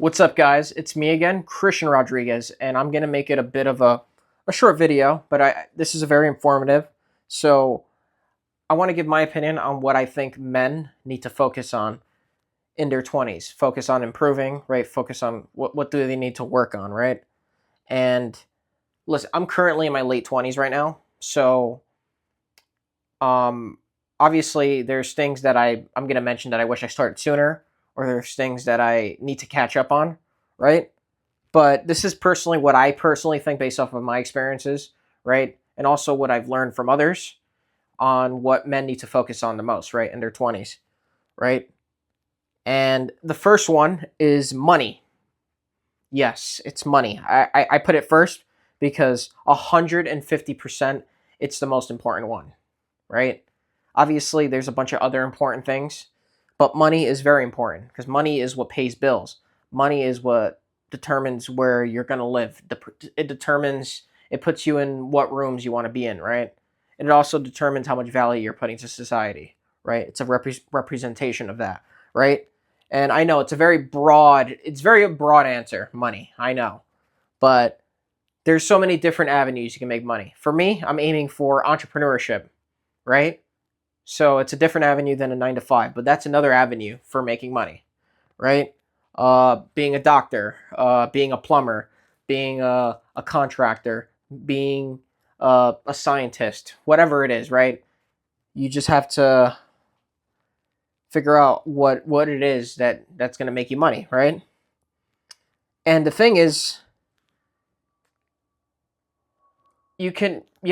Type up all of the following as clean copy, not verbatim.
What's up, guys? It's me again, Christian Rodriguez, and I'm going to make it a bit of a short video, but this is a very informative. So I want to give my opinion on what I think men need to focus on in their 20s. Focus on improving, right? Focus on what do they need to work on, right? And listen, I'm currently in my late 20s right now. So um, obviously there's things that I'm going to mention that I wish I started sooner, or there's things that I need to catch up on, right? But this is personally what I personally think based off of my experiences, right? And also what I've learned from others on what men need to focus on the most, right, in their 20s, right? And the first one is money. Yes, it's money. I put it first because 150% it's the most important one, right? Obviously, there's a bunch of other important things, but money is very important because money is what pays bills. Money is what determines where you're going to live. It determines, it puts you in what rooms you want to be in, right? And it also determines how much value you're putting to society, right? It's a representation of that, right? And I know it's very broad answer, money. I know. But there's so many different avenues you can make money. For me, I'm aiming for entrepreneurship, right? So it's a different avenue than a 9 to 5, but that's another avenue for making money, right? Being a doctor, being a plumber, being a contractor, being a scientist, whatever it is, right? You just have to figure out what it is that's going to make you money, right? And the thing is, you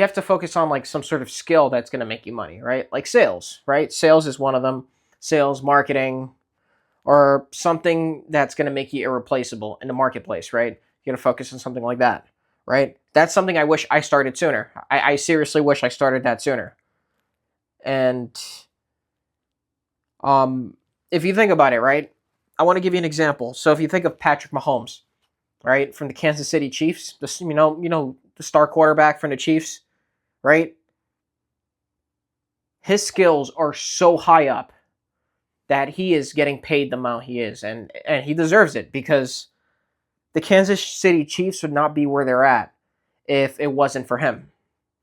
have to focus on like some sort of skill that's going to make you money, right? Like sales, right? Sales is one of them. Sales, marketing, or something that's going to make you irreplaceable in the marketplace, right? You're going to focus on something like that, right? That's something I wish I started sooner. I seriously wish I started that sooner. And if you think about it, right, I want to give you an example. So if you think of Patrick Mahomes, right, from the Kansas City Chiefs, the star quarterback from the Chiefs, right? His skills are so high up that he is getting paid the amount he is, and he deserves it because the Kansas City Chiefs would not be where they're at if it wasn't for him,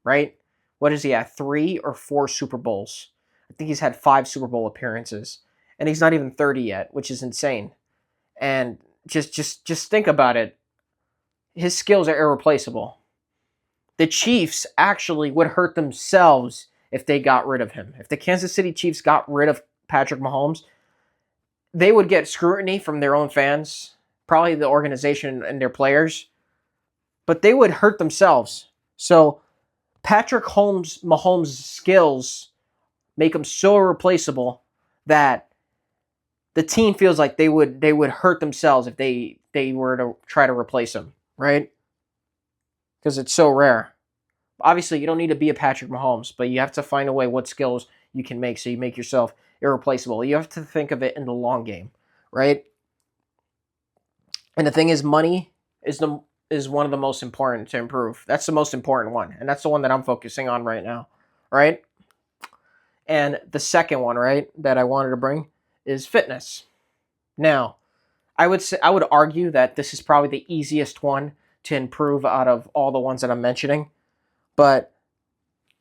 right? What is he at? 3 or 4 Super Bowls. I think he's had 5 Super Bowl appearances, and he's not even 30 yet, which is insane. And just think about it. His skills are irreplaceable. The Chiefs actually would hurt themselves if they got rid of him. If the Kansas City Chiefs got rid of Patrick Mahomes, they would get scrutiny from their own fans, probably the organization and their players, but they would hurt themselves. So Mahomes' skills make him so irreplaceable that the team feels like they would hurt themselves if they were to try to replace him, right? Because it's so rare. Obviously, you don't need to be a Patrick Mahomes, but you have to find a way what skills you can make so you make yourself irreplaceable. You have to think of it in the long game, right? And the thing is, money is one of the most important to improve. That's the most important one, and that's the one that I'm focusing on right now, right? And the second one, right, that I wanted to bring is fitness. Now, I would argue that this is probably the easiest one to improve out of all the ones that I'm mentioning. But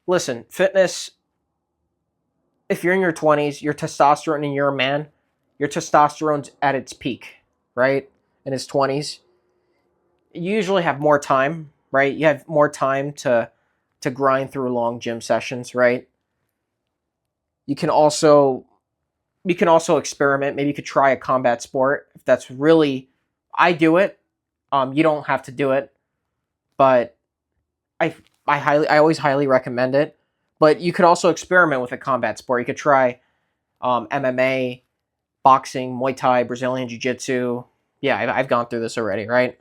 listen, fitness, if you're in your 20s, your testosterone and you're a man, your testosterone's at its peak, right? In his 20s. You usually have more time, right? You have more time to grind through long gym sessions, right? You can also experiment. Maybe you could try a combat sport if that's really. I do it. You don't have to do it, but I I always highly recommend it. But you could also experiment with a combat sport. You could try MMA, boxing, Muay Thai, Brazilian Jiu Jitsu. Yeah, I've gone through this already, right?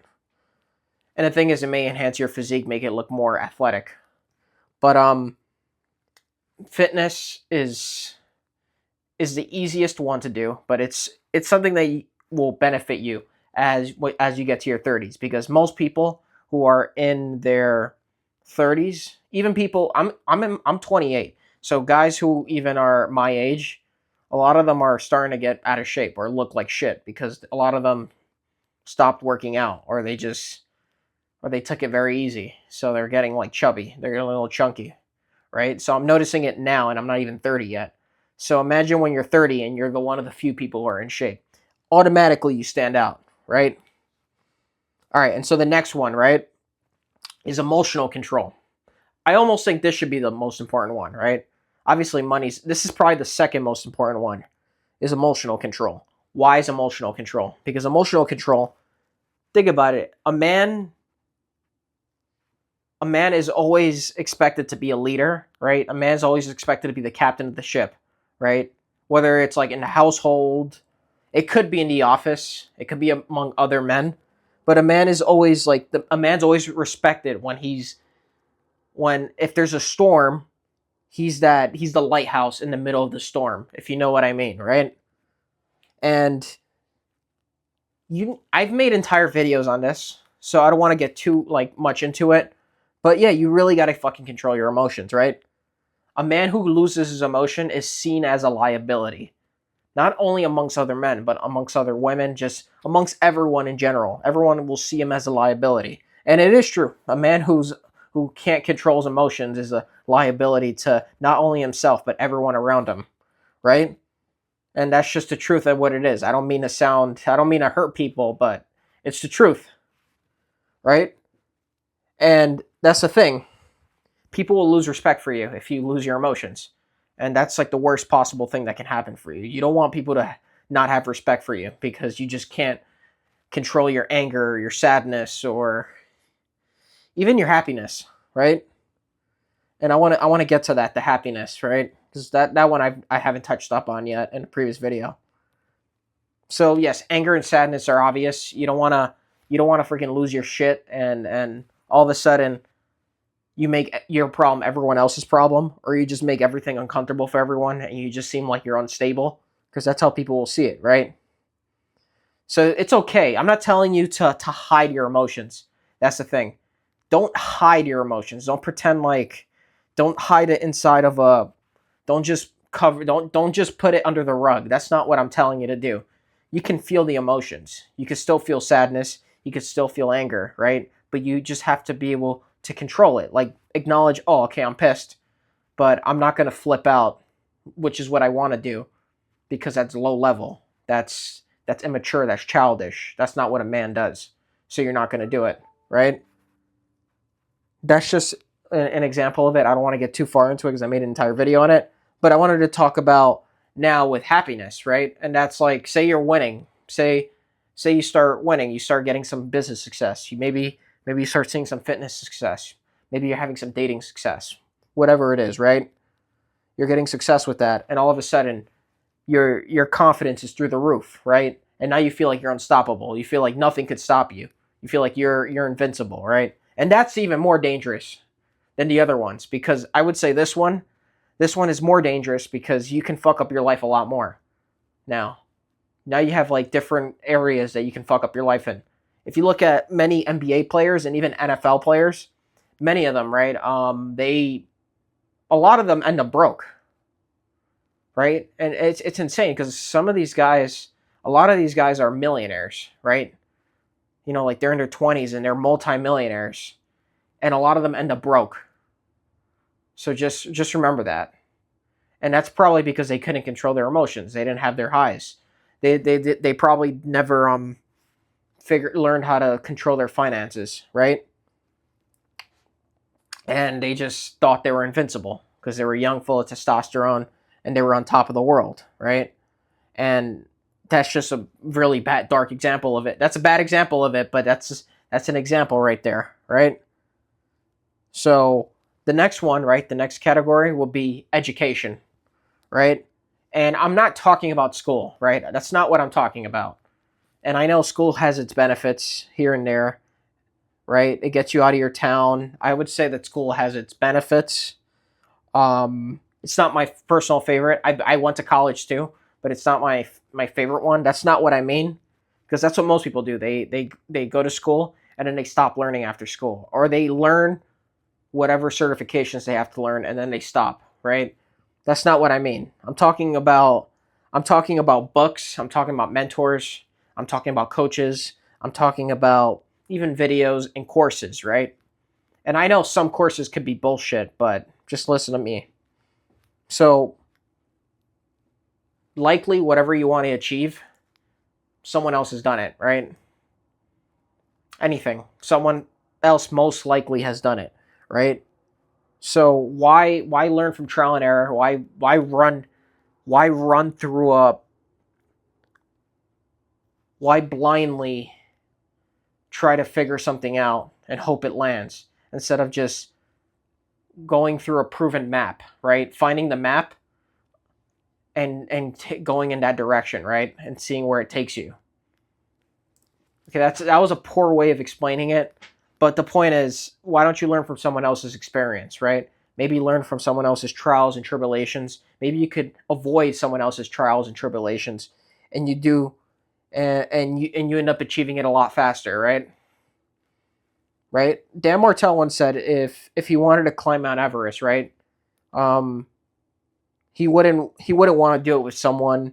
And the thing is, it may enhance your physique, make it look more athletic. But fitness is the easiest one to do, but it's something that will benefit you as you get to your 30s, because most people who are in their 30s, even people I'm 28, so guys who even are my age, a lot of them are starting to get out of shape or look like shit because a lot of them stopped working out, or they took it very easy. So they're getting like chubby. They're getting a little chunky, right? So I'm noticing it now, and I'm not even 30 yet. So imagine when you're 30 and you're the one of the few people who are in shape. Automatically, you stand out, right? All right, and so the next one, right, is emotional control. I almost think this should be the most important one, right? Obviously, this is probably the second most important one, is emotional control. Why is emotional control? Because emotional control, think about it, a man is always expected to be a leader, right? A man's always expected to be the captain of the ship, right? Whether it's like in the household, it could be in the office, it could be among other men, but a man is always like a man's always respected when if there's a storm, he's the lighthouse in the middle of the storm, if you know what I mean, right? And I've made entire videos on this, so I don't want to get too like much into it. But yeah, you really got to fucking control your emotions, right? A man who loses his emotion is seen as a liability. Not only amongst other men, but amongst other women, just amongst everyone in general. Everyone will see him as a liability. And it is true. A man who can't control his emotions is a liability to not only himself, but everyone around him, right? And that's just the truth of what it is. I don't mean to hurt people, but it's the truth, right? And that's the thing. People will lose respect for you if you lose your emotions. And that's like the worst possible thing that can happen for you. You don't want people to not have respect for you because you just can't control your anger, your sadness, or even your happiness, right? And I want to get to that, the happiness, right? Because that one I haven't touched up on yet in a previous video. So yes, anger and sadness are obvious. You don't want to freaking lose your shit and all of a sudden you make your problem everyone else's problem, or you just make everything uncomfortable for everyone and you just seem like you're unstable, because that's how people will see it, right? So it's okay. I'm not telling you to hide your emotions. That's the thing. Don't hide your emotions. Don't pretend like don't hide it inside of a don't just cover don't just put it under the rug. That's not what I'm telling you to do. You can feel the emotions. You can still feel sadness, you can still feel anger, right? But you just have to be able to control it. Like acknowledge, "Oh, okay, I'm pissed, but I'm not going to flip out," which is what I want to do, because that's low level. That's immature, that's childish. That's not what a man does. So you're not going to do it, right? That's just an example of it. I don't want to get too far into it because I made an entire video on it, but I wanted to talk about now with happiness, right? And that's like, say you're winning. Say you start winning, you start getting some business success. Maybe you start seeing some fitness success. Maybe you're having some dating success. Whatever it is, right? You're getting success with that, and all of a sudden your confidence is through the roof, right? And now you feel like you're unstoppable. You feel like nothing could stop you. You feel like you're invincible, right? And that's even more dangerous than the other ones, because I would say this one is more dangerous because you can fuck up your life a lot more. Now you have like different areas that you can fuck up your life in. If you look at many NBA players and even NFL players, many of them, right? A lot of them end up broke, right? And it's insane because a lot of these guys are millionaires, right? Like they're in their 20s and they're multimillionaires, and a lot of them end up broke. So just remember that. And that's probably because they couldn't control their emotions. They didn't have their highs. They probably never learned how to control their finances, right? And they just thought they were invincible because they were young, full of testosterone, and they were on top of the world, right? And that's just a really bad, dark example of it. That's a bad example of it, but that's an example right there, right? So the next one, right, the next category will be education, right? And I'm not talking about school, right? That's not what I'm talking about. And I know school has its benefits here and there, right? It gets you out of your town. I would say that school has its benefits. It's not my personal favorite. I went to college too, but it's not my favorite one. That's not what I mean, because that's what most people do. They go to school and then they stop learning after school, or they learn whatever certifications they have to learn and then they stop, right? That's not what I mean. I'm talking about books, I'm talking about mentors, I'm talking about coaches, I'm talking about even videos and courses, right? And I know some courses could be bullshit, but just listen to me. So, likely whatever you want to achieve, someone else has done it, right? Anything. Someone else most likely has done it, right? So why learn from trial and error? Why run through a why blindly try to figure something out and hope it lands instead of just going through a proven map, right? Finding the map and going in that direction, right? And seeing where it takes you. Okay, that was a poor way of explaining it, but the point is, why don't you learn from someone else's experience, right? Maybe learn from someone else's trials and tribulations. Maybe you could avoid someone else's trials and tribulations, and you do, and you end up achieving it a lot faster, right? Right? Dan Martell once said if he wanted to climb Mount Everest, right, um, he wouldn't want to do it with someone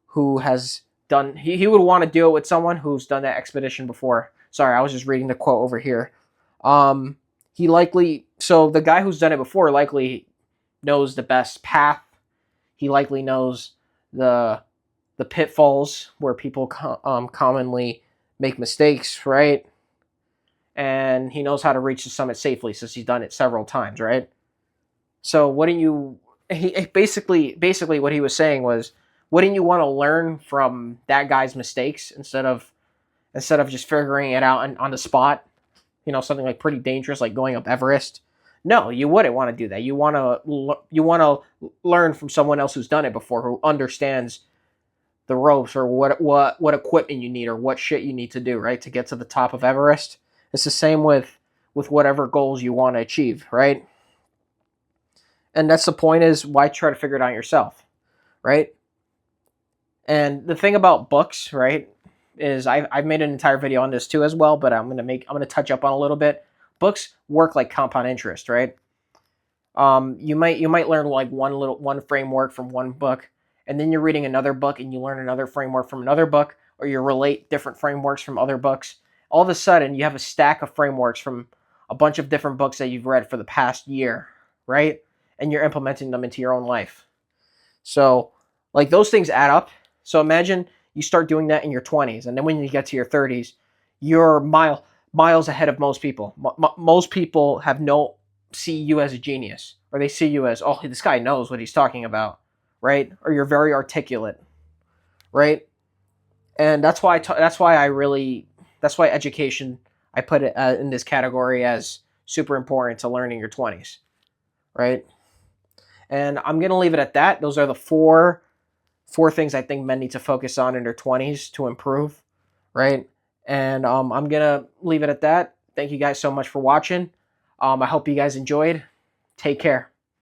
who has done he would want to do it with someone who's done that expedition before. Sorry, I was just reading the quote over here. He likely so the guy who's done it before likely knows the best path. He likely knows the the pitfalls where people commonly make mistakes, right? And he knows how to reach the summit safely since he's done it several times, right? So wouldn't you? He basically what he was saying was, wouldn't you want to learn from that guy's mistakes instead of just figuring it out on the spot? Something like pretty dangerous, like going up Everest. No, you wouldn't want to do that. You want to learn from someone else who's done it before, who understands the ropes or what equipment you need or what shit you need to do, right, to get to the top of Everest. It's the same with whatever goals you want to achieve, right? And that's the point, is why try to figure it out yourself, right? And the thing about books, right, is I've made an entire video on this too as well, but I'm gonna touch up on a little bit. Books work like compound interest, right? You might learn like one framework from one book, and then you're reading another book and you learn another framework from another book, or you relate different frameworks from other books. All of a sudden, you have a stack of frameworks from a bunch of different books that you've read for the past year, right? And you're implementing them into your own life. So, like, those things add up. So imagine you start doing that in your 20s, and then when you get to your 30s, you're miles ahead of most people. Most people see you as a genius, or they see you as, oh, this guy knows what he's talking about, right? Or you're very articulate, right? And that's why education, I put it in this category as super important to learn in your 20s, right? And I'm gonna leave it at that. Those are the four things I think men need to focus on in their 20s to improve, right? And I'm gonna leave it at that. Thank you guys so much for watching. I hope you guys enjoyed. Take care.